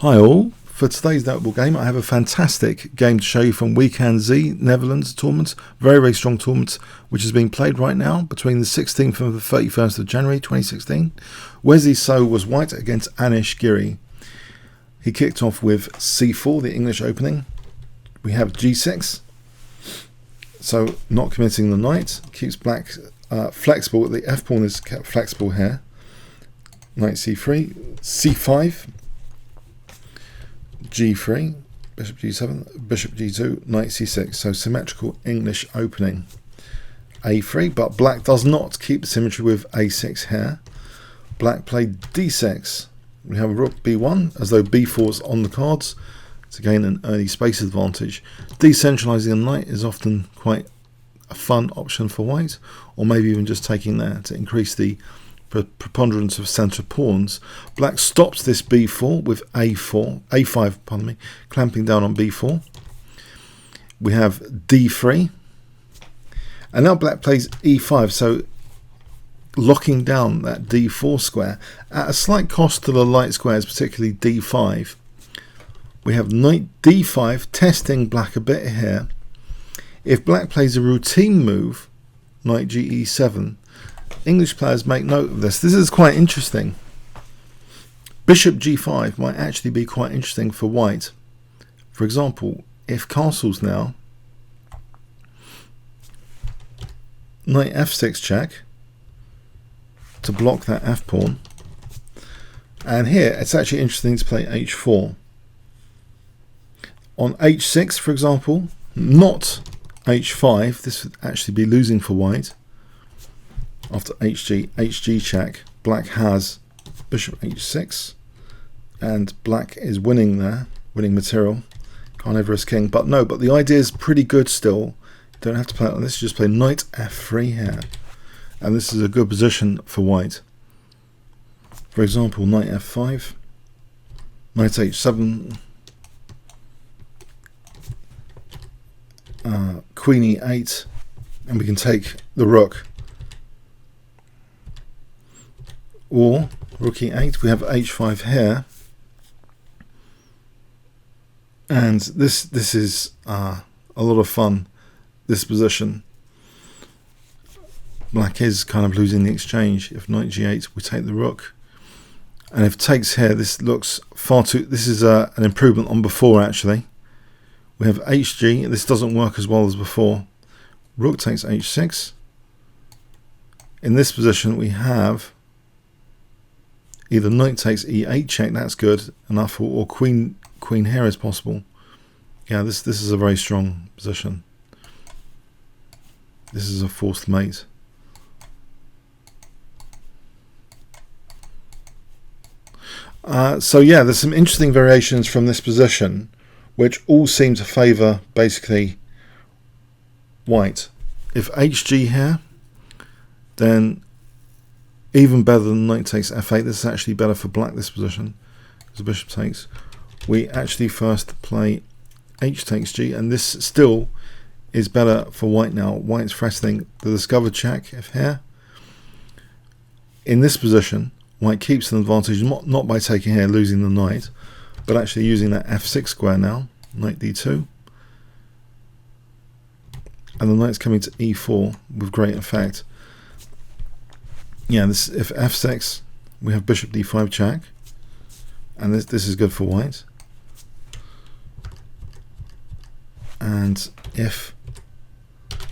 Hi all, for today's notable game I have a fantastic game to show you from Wijk and Zee Netherlands tournament, very strong tournament which is being played right now between the 16th and the 31st of January 2016. Wesley So was white against Anish Giri. He kicked off with C4, the English opening. We have G6, so not committing the knight, keeps black flexible, the F pawn is kept flexible here. Knight C3, C5, G3, Bishop G7, Bishop G2, Knight C6, so symmetrical English opening. A3, but black does not keep the symmetry with A6 here. Black played D6. We have a rook B1, as though B4 is on the cards to gain an early space advantage. Decentralizing the knight is often quite a fun option for white, or maybe even just taking there to increase the preponderance of centre pawns. Black stops this B4 with A5, pardon me, clamping down on B4. We have D3, and now black plays E5, so locking down that D4 square at a slight cost to the light squares, particularly D5. We have Knight D5 testing black a bit here. If black plays a routine move, Knight GE7, English players make note of this. This is quite interesting. Bishop G5 might actually be quite interesting for white. For example, if castles now, Knight F6 check to block that F pawn. And here it's actually interesting to play H4. On H6, for example, not H5, this would actually be losing for white. After HG check, black has Bishop H6, and black is winning there, winning material. Can't ever risk king, but no, but the idea is pretty good still. Don't have to play it on this, just play Knight F3 here. And this is a good position for white. For example, Knight F5, Knight H7, Queen E8, and we can take the rook. Or rook E8, we have H5 here, and this is a lot of fun, this position. Black is kind of losing the exchange. If Knight G8, we take the rook, and if takes here, this looks far too, this is an improvement on before actually. We have HG, this doesn't work as well as before. Rook takes H6. In this position we have either Knight takes E8 check, that's good enough, or Queen here is possible. Yeah, this is a very strong position. This is a forced mate. So yeah, there's some interesting variations from this position, which all seem to favour basically white. If HG here, then even better than Knight takes F8. This is actually better for black, this position, because the bishop takes. We actually first play H takes G, and this still is better for white now. White's threatening the discovered check. If here, in this position, white keeps an advantage, not by taking here, losing the knight, but actually using that F6 square now, Knight D2. And the knight's coming to E4 with great effect. Yeah, this, if F6, we have Bishop D5 check, and this is good for white. And if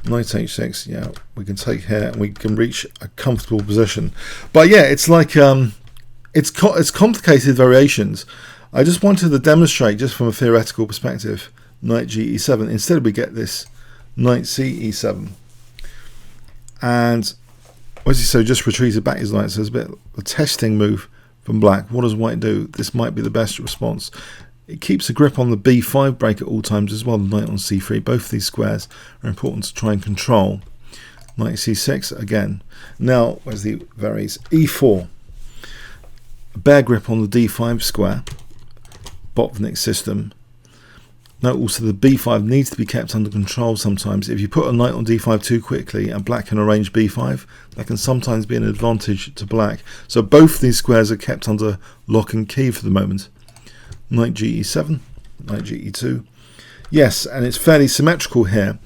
Knight H6, yeah, we can take here and we can reach a comfortable position. But yeah, it's like it's complicated variations. I just wanted to demonstrate, just from a theoretical perspective, Knight GE7. Instead we get this Knight CE7, and Wesley So just retreated back his knight, so it's a bit of a testing move from black. What does white do? This might be the best response. It keeps a grip on the B5 break at all times as well, the knight on C3. Both of these squares are important to try and control. Knight C6 again. Now Wesley varies. E4. A bare grip on the D5 square. Botvinnik system. Note also the B5 needs to be kept under control sometimes. If you put a knight on D5 too quickly and black can arrange B5, that can sometimes be an advantage to black. So both these squares are kept under lock and key for the moment. knight ge7, knight ge2. Yes, and it's fairly symmetrical here.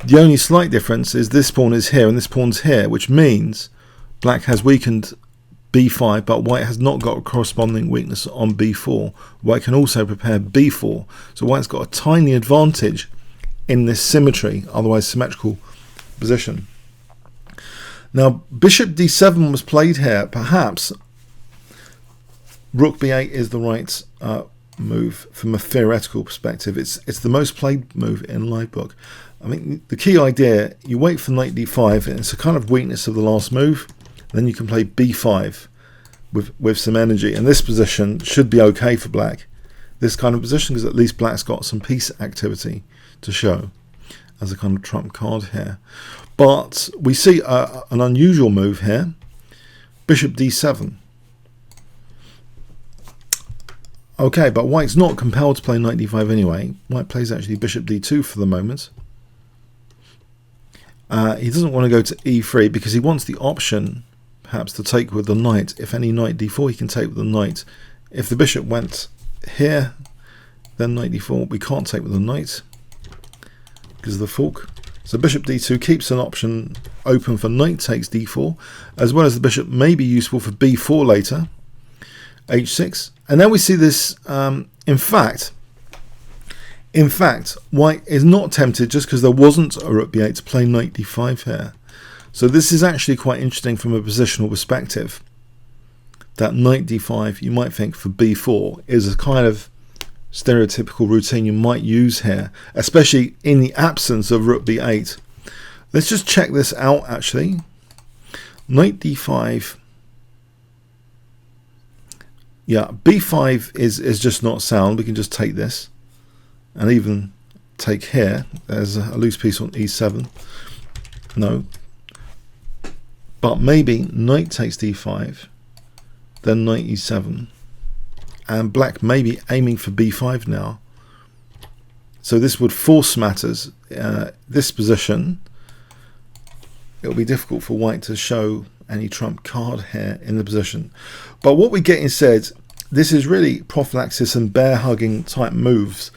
The only slight difference is this pawn is here and this pawn's here, which means black has weakened b5, but white has not got a corresponding weakness on b4. White can also prepare b4, so white's got a tiny advantage in this symmetry, otherwise symmetrical position. Now bishop d7 was played here. Perhaps rook b8 is the right move from a theoretical perspective. It's the most played move in Livebook. I mean, the key idea, you wait for knight d5, and it's a kind of weakness of the last move. Then you can play b5 with some energy, and this position should be okay for black. This kind of position, because at least black's got some piece activity to show as a kind of trump card here. But we see an unusual move here, bishop d7. Okay, but white's not compelled to play knight d5 anyway. White plays actually bishop d2 for the moment. He doesn't want to go to e3 because he wants the option perhaps to take with the knight. If any knight d4, he can take with the knight. If the bishop went here, then knight d4, we can't take with the knight because of the fork. So bishop d2 keeps an option open for knight takes d4, as well as the bishop may be useful for b4 later, h6. And then we see this, in fact, white is not tempted just because there wasn't a rook b8 to play knight d5 here. So this is actually quite interesting from a positional perspective. That knight d5, you might think for b4, is a kind of stereotypical routine you might use here, especially in the absence of rook b8. Let's just check this out actually. Knight d5. Yeah, b5 is just not sound. We can just take this and even take here. There's a loose piece on e7. No. But maybe knight takes d5, then knight e7. And black may be aiming for b5 now. So this would force matters. This position, it will be difficult for white to show any trump card here in the position. But what we get instead, this is really prophylaxis and bear hugging type moves,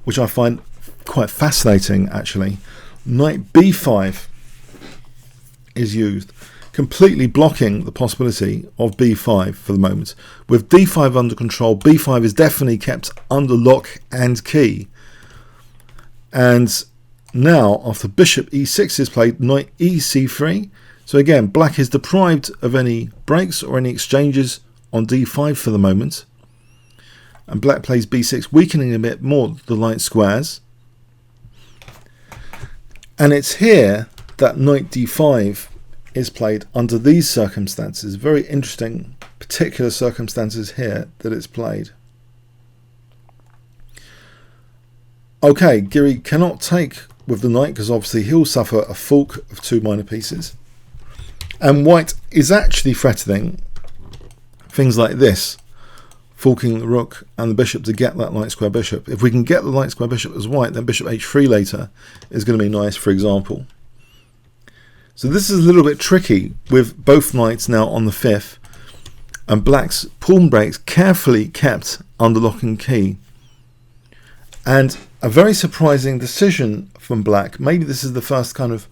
which I find quite fascinating actually. Knight b5 is used, completely blocking the possibility of b5 for the moment. With d5 under control, b5 is definitely kept under lock and key. And now, after bishop e6 is played, knight ec3. So again, black is deprived of any breaks or any exchanges on d5 for the moment. And black plays b6, weakening a bit more the light squares. And it's here that knight d5 is played under these circumstances. Very interesting particular circumstances here that it's played. Okay, Giri cannot take with the knight because obviously he'll suffer a fork of two minor pieces. And white is actually threatening things like this, forking the rook and the bishop to get that light square bishop. If we can get the light square bishop as white, then bishop h3 later is going to be nice, for example. So this is a little bit tricky with both knights now on the 5th and black's pawn breaks carefully kept under lock and key. And a very surprising decision from black. Maybe this is the first kind of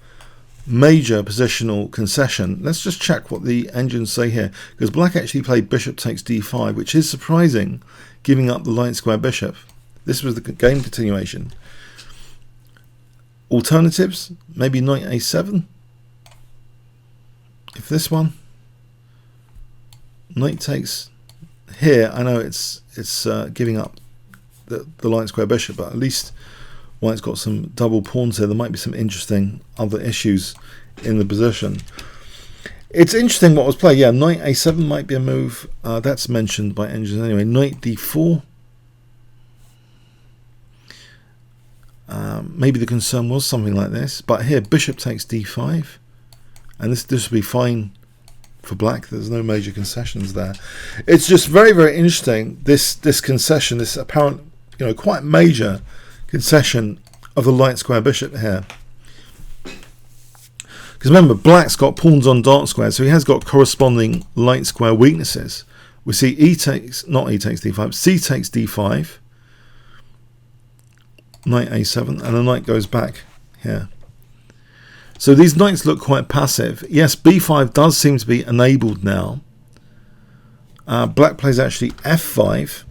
major positional concession. Let's just check what the engines say here, because black actually played bishop takes d5, which is surprising, giving up the light square bishop. This was the game continuation. Alternatives, maybe knight a7. If this one, knight takes here, I know it's giving up the light square bishop, but at least white's got some double pawns here. There might be some interesting other issues in the position. It's interesting what was played. Yeah, knight a7 might be a move. That's mentioned by engines anyway. Knight d4. Maybe the concern was something like this. But here, bishop takes d5. And this will be fine for black. There's no major concessions there. It's just very, very interesting, this concession, this apparent, quite major concession of the light square bishop here. Because remember, black's got pawns on dark squares, so he has got corresponding light square weaknesses. We see not e takes d5, c takes d5, knight a7, and the knight goes back here. So these knights look quite passive. Yes, b5 does seem to be enabled now. Black plays actually f5.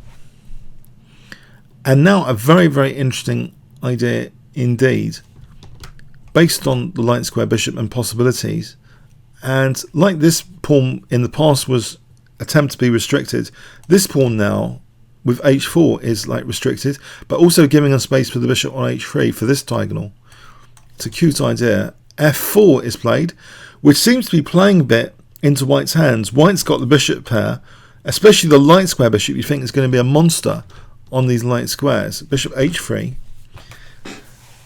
And now a very, very interesting idea indeed, based on the light square bishop and possibilities. And like this pawn in the past was attempt to be restricted, this pawn now with h4 is like restricted, but also giving us space for the bishop on h3 for this diagonal. It's a cute idea. f4 is played, which seems to be playing a bit into White's hands. White's got the bishop pair, especially the light square bishop. You think is going to be a monster on these light squares. Bishop h3.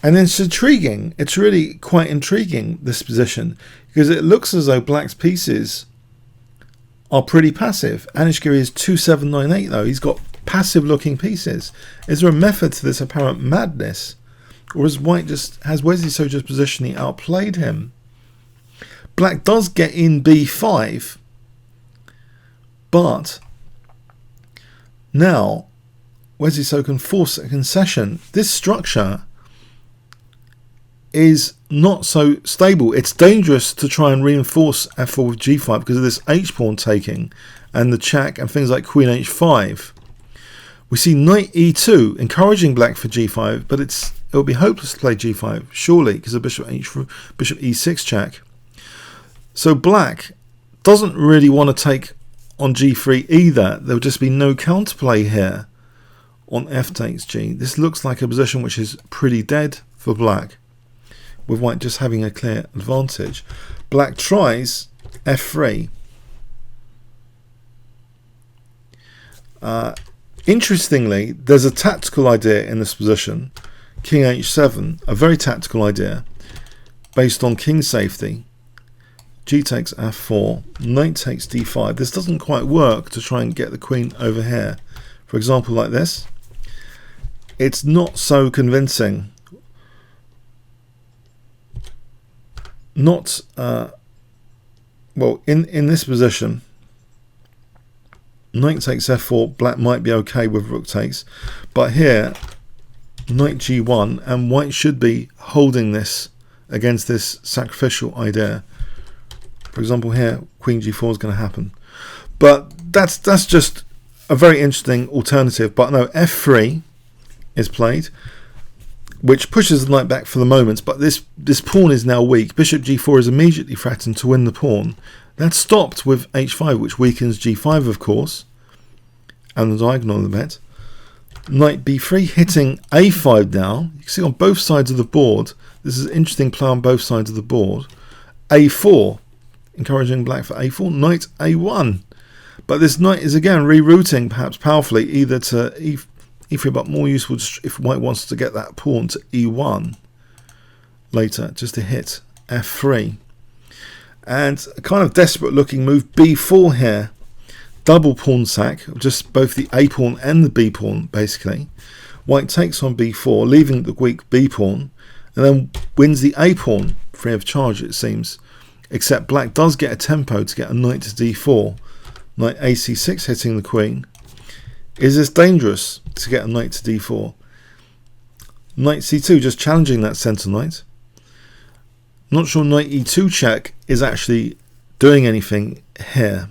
And it's intriguing. It's really quite intriguing, this position, because it looks as though Black's pieces are pretty passive. Anish Giri is 2798 though. He's got passive looking pieces. Is there a method to this apparent madness? Or has Wesley So just positionally outplayed him? Black does get in b5, but now Wesley So can force a concession. This structure is not so stable. It's dangerous to try and reinforce f4 with g5 because of this h-pawn taking and the check and things like queen h5. We see knight e2 encouraging Black for g5, but it will be hopeless to play g5 surely because of bishop e6 check. So Black doesn't really want to take on g3 either. There will just be no counterplay here on f takes g. This looks like a position which is pretty dead for Black, with White just having a clear advantage. Black tries f3. Interestingly, there's a tactical idea in this position, king h7, a very tactical idea based on king safety. G takes f4, knight takes d5. This doesn't quite work to try and get the queen over here. For example, like this. It's not so convincing. Not well, in this position, knight takes f4, Black might be okay with rook takes, but here knight g1, and White should be holding this against this sacrificial idea. For example, here queen g4 is going to happen, but that's just a very interesting alternative. But no, f3 is played, which pushes the knight back for the moment, but this pawn is now weak. Bishop g4 is immediately threatened to win the pawn. That's stopped with h5, which weakens g5, of course, and the diagonal a bit. Knight b3 hitting a5 now. You can see on both sides of the board, this is an interesting play on both sides of the board. a4, encouraging Black for a4, knight a1. But this knight is again rerouting, perhaps powerfully, either to e3, but more useful if White wants to get that pawn to e1 later, just to hit f3. And a kind of desperate looking move, b4 here. Double pawn sack, just both the a pawn and the b pawn basically. White takes on b4, leaving the weak b pawn, and then wins the a pawn free of charge, it seems. Except Black does get a tempo to get a knight to d4. Knight ac6 hitting the queen. Is this dangerous to get a knight to d4? Knight c2 just challenging that centre knight. Not sure knight e2 check is actually doing anything here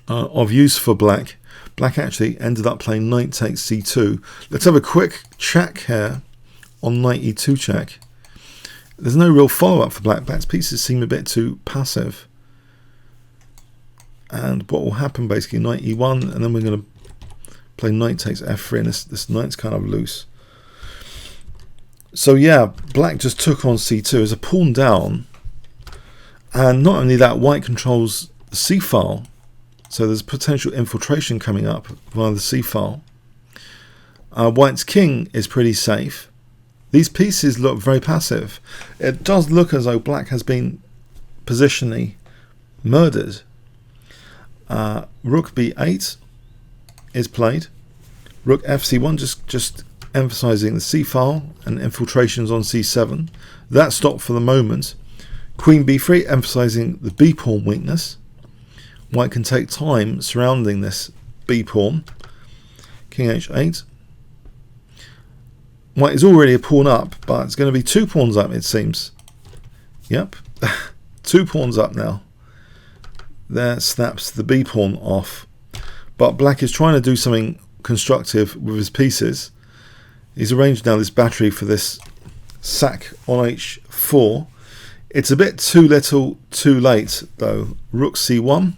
of use for Black. Black actually ended up playing knight takes c2. Let's have a quick check here on knight e2 check. There's no real follow-up for Black. Black's pieces seem a bit too passive. And what will happen basically, knight e1, and then we're going to play knight takes f3, and this knight's kind of loose. So yeah, Black just took on c2 as a pawn down, and not only that, White controls the c file, so there's potential infiltration coming up via the c file. White's king is pretty safe. These pieces look very passive. It does look as though Black has been positionally murdered. Rook b8 is played. Rook fc1, just emphasizing the c file and infiltrations on c7. That stopped for the moment. Queen b3 emphasizing the b pawn weakness. White can take time surrounding this b pawn. King h8. white is already a pawn up, but it's going to be 2 pawns up, it seems. Yep, 2 pawns up now. There snaps the b pawn off, but black is trying to do something constructive with his pieces. He's arranged now this battery for this sack on h4. It's a bit too little too late though. Rook c1,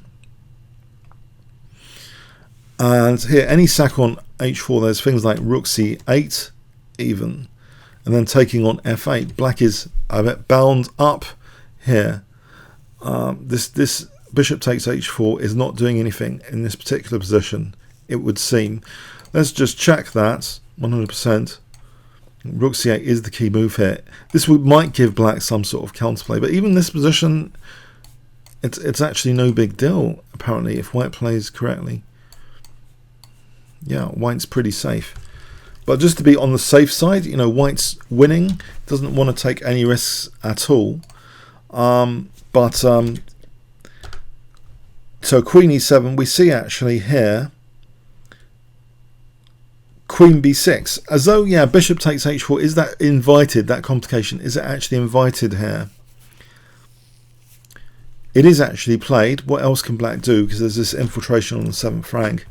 and here any sack on h4, there's things like rook c8 even, and then taking on f8. Black is a bit bound up here. This bishop takes h4 is not doing anything in this particular position, it would seem. Let's just check that 100%. Rook c8 is the key move here. This might give black some sort of counterplay, but even this position, it's actually no big deal apparently if white plays correctly. Yeah, white's pretty safe. But just to be on the safe side, you know, white's winning, doesn't want to take any risks at all. So queen e7, we see actually here queen b6, as though, yeah, bishop takes h4. Is that invited, that complication? Is it actually invited here? It is actually played. What else can black do? Because there's this infiltration on the 7th rank.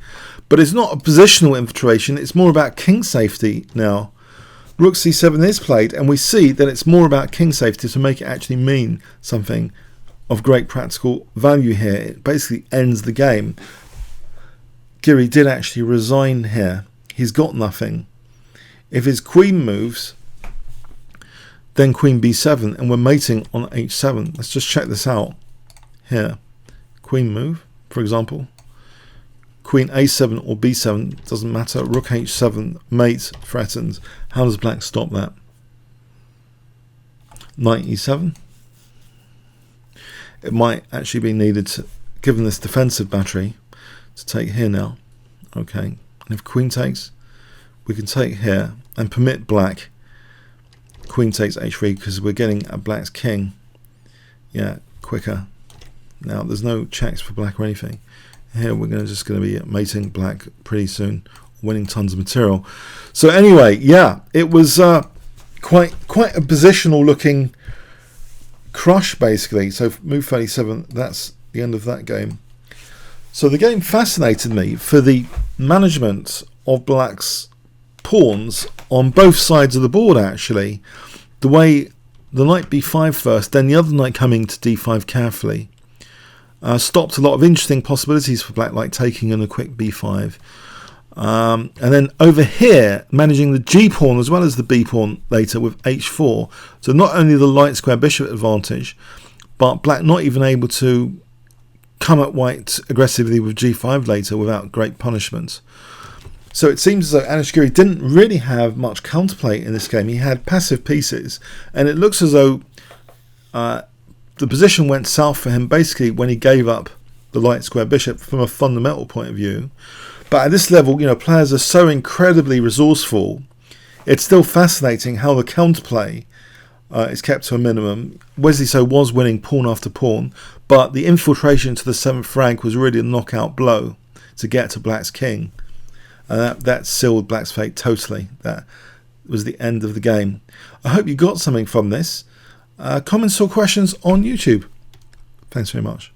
But it's not a positional infiltration, it's more about king safety now. Rook c7 is played, and we see that it's more about king safety to make it actually mean something of great practical value here. It basically ends the game. Giri did actually resign here. He's got nothing. If his queen moves, then queen b7, and we're mating on h7. Let's just check this out here. Queen move, for example. Queen a7 or b7, doesn't matter. Rook h7, mate threatens. How does black stop that? Knight e7. It might actually be needed, to, given this defensive battery, to take here now. Okay, and if queen takes, we can take here and permit black. Queen takes h3 because we're getting a black's king. Yeah, quicker. Now there's no checks for black or anything. Here we're just going to be mating black pretty soon, winning tons of material. So anyway, yeah, it was quite a positional looking crush basically. So move 37, that's the end of that game. So the game fascinated me for the management of black's pawns on both sides of the board actually. The way the knight b5 first, then the other knight coming to d5 carefully. Stopped a lot of interesting possibilities for black, like taking in a quick b5. And then over here, managing the g pawn as well as the b pawn later with h4. So not only the light square bishop advantage, but black not even able to come at white aggressively with g5 later without great punishment. So it seems as though Anish Giri didn't really have much counterplay in this game. He had passive pieces, and it looks as though the position went south for him basically when he gave up the light square bishop from a fundamental point of view. But at this level, you know, players are so incredibly resourceful. It's still fascinating how the counterplay is kept to a minimum. Wesley So was winning pawn after pawn, but the infiltration to the 7th rank was really a knockout blow to get to black's king. That sealed black's fate totally. That was the end of the game. I hope you got something from this. Comments or questions on YouTube. Thanks very much.